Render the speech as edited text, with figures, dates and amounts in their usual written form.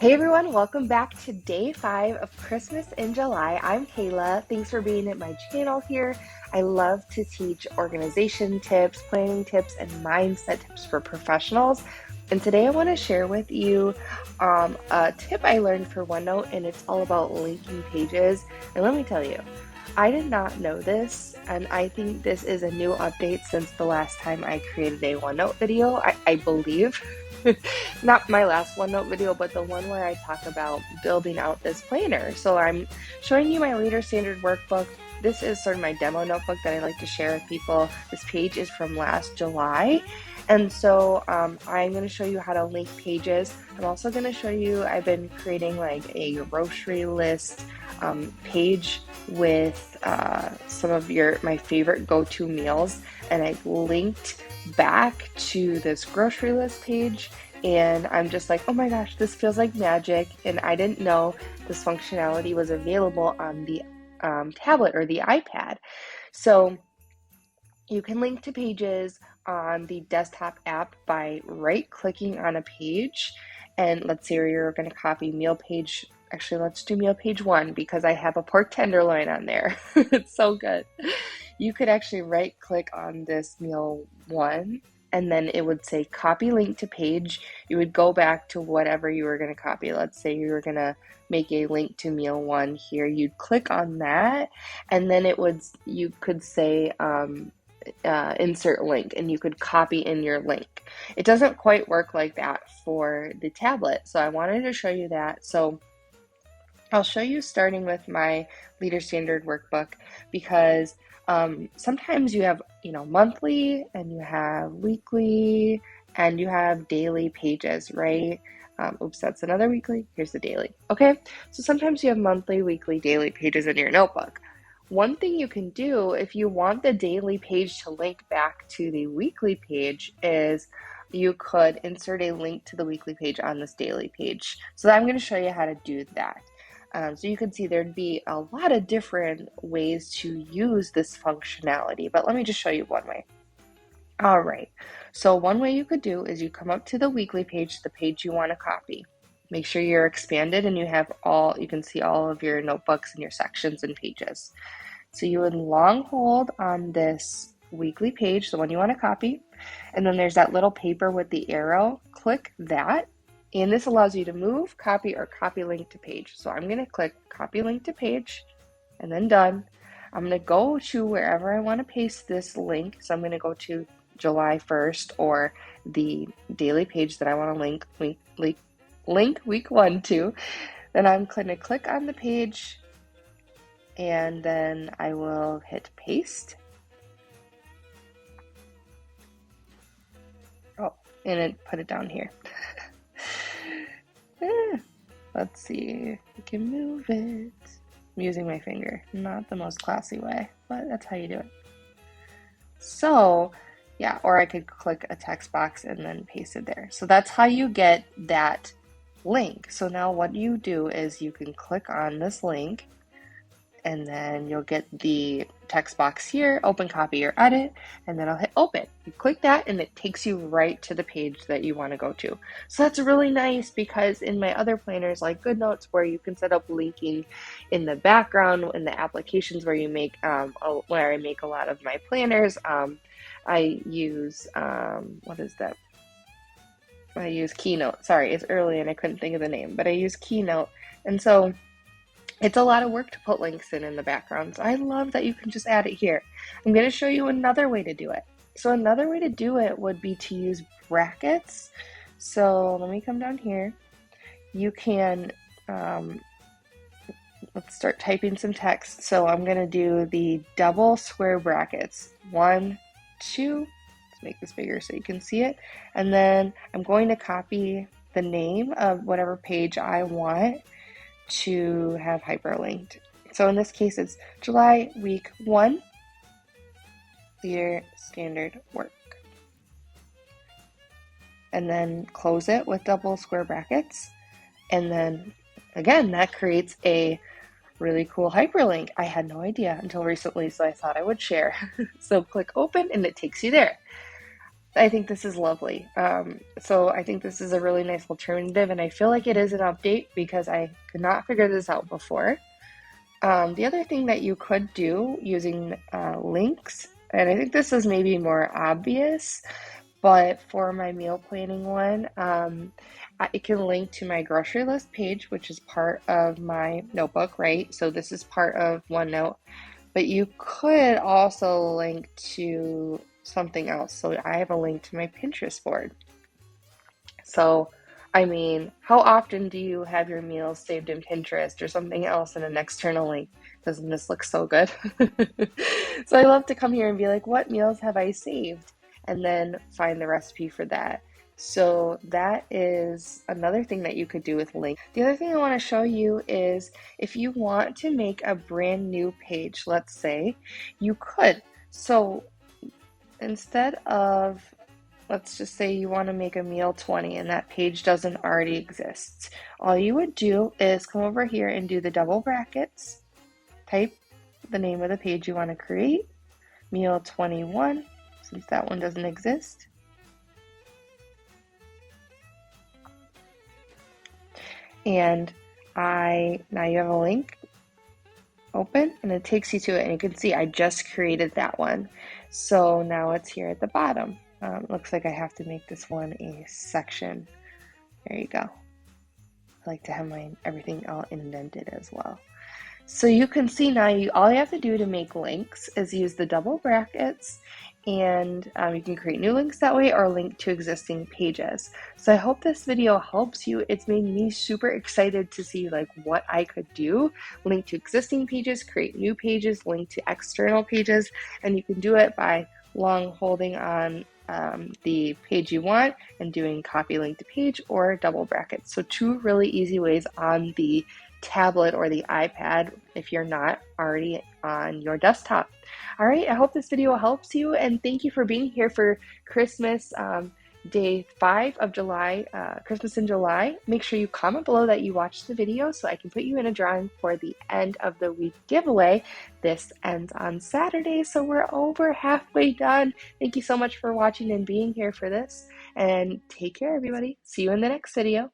Hey everyone, welcome back to day 5 of Christmas in July. I'm Kayla. Thanks for being at my channel here. I love to teach organization tips, planning tips, and mindset tips for professionals. And today I want to share with you a tip I learned for OneNote, and it's all about linking pages. And let me tell you, I did not know this, and I think this is a new update since the last time I created a OneNote video, I believe. Not my last OneNote video, but the one where I talk about building out this planner. So I'm showing you my Leader Standard workbook. This is sort of my demo notebook that I like to share with people. This page is from last July. And so I'm going to show you how to link pages. I'm also going to show you, I've been creating like a grocery list page with some of my favorite go-to meals. And I've linked back to this grocery list page, and I'm just like, oh my gosh, this feels like magic. And I didn't know this functionality was available on the tablet or the iPad. So you can link to pages on the desktop app by right-clicking on a page. And let's say you're going to copy meal page. Actually, let's do meal page 1 because I have a pork tenderloin on there. It's so good. You could actually right-click on this meal 1, and then it would say copy link to page. You would go back to whatever you were going to copy. Let's say you were going to make a link to meal 1 here. You'd click on that, and then you could say insert link, and you could copy in your link. It doesn't quite work like that for the tablet, so I wanted to show you that. So I'll show you starting with my Leader Standard workbook, because sometimes you have, monthly, and you have weekly, and you have daily pages, right? Oops, that's another weekly. Here's the daily. Okay, so sometimes you have monthly, weekly, daily pages in your notebook. One thing you can do if you want the daily page to link back to the weekly page is you could insert a link to the weekly page on this daily page. So I'm going to show you how to do that. So you can see there'd be a lot of different ways to use this functionality, but let me just show you one way. All right, so one way you could do is you come up to the weekly page, the page you want to copy. Make sure you're expanded and you can see all of your notebooks and your sections and pages. So you would long hold on this weekly page, the one you want to copy, and then there's that little paper with the arrow. Click that, and this allows you to move, copy, or copy link to page. So I'm going to click copy link to page, and then done. I'm going to go to wherever I want to paste this link. So I'm going to go to July 1st or the daily page that I want to link week 1 to. Then I'm going to click on the page, and then I will hit paste. Oh, and it put it down here. Let's see, we can move it. I'm using my finger, not the most classy way, but that's how you do it. So yeah, or I could click a text box and then paste it there. So that's how you get that link. So now what you do is you can click on this link, and then you'll get the text box here, open, copy, or edit, and then I'll hit open. You click that and it takes you right to the page that you want to go to. So that's really nice, because in my other planners like GoodNotes, where you can set up linking in the background, in the applications where you make, where I make a lot of my planners, I use, what is that? I use Keynote. Sorry, it's early and I couldn't think of the name, but I use Keynote. And so it's a lot of work to put links in the background. So I love that you can just add it here. I'm going to show you another way to do it. So another way to do it would be to use brackets. So let me come down here. You can, let's start typing some text. So I'm going to do the double square brackets. 1, 2, let's make this bigger so you can see it. And then I'm going to copy the name of whatever page I want to have hyperlinked. So in this case, it's July week 1, Leader Standard work. And then close it with double square brackets. And then again, that creates a really cool hyperlink. I had no idea until recently, so I thought I would share. So click open and it takes you there. I think this is lovely. So I think this is a really nice alternative, and I feel like it is an update because I could not figure this out before. The other thing that you could do using links, and I think this is maybe more obvious, but for my meal planning one, it can link to my grocery list page, which is part of my notebook, right? So this is part of OneNote, but you could also link to something else. So I have a link to my Pinterest board. So, I mean, how often do you have your meals saved in Pinterest or something else in an external link? Doesn't this look so good? So I love to come here and be like, what meals have I saved? And then find the recipe for that. So that is another thing that you could do with links. The other thing I want to show you is if you want to make a brand new page, let's say, you could. So instead of, let's just say you want to make a meal 20 and that page doesn't already exist. All you would do is come over here and do the double brackets, type the name of the page you want to create, meal 21, since that one doesn't exist. And now you have a link open and it takes you to it, and you can see I just created that one. So now it's here at the bottom. Looks like I have to make this one a section. There you go. I like to have everything all indented as well. So you can see now all you have to do to make links is use the double brackets, and you can create new links that way or link to existing pages. So I hope this video helps you. It's made me super excited to see like what I could do. Link to existing pages, create new pages, link to external pages, and you can do it by long holding on the page you want and doing copy link to page or double brackets. So two really easy ways on the tablet or the iPad if you're not already on your desktop. All right, I hope this video helps you, and thank you for being here for Christmas day 5 of July, Christmas in July. Make sure you comment below that you watched the video so I can put you in a drawing for the end of the week giveaway. This ends on Saturday, so we're over halfway done. Thank you so much for watching and being here for this, and take care, everybody. See you in the next video.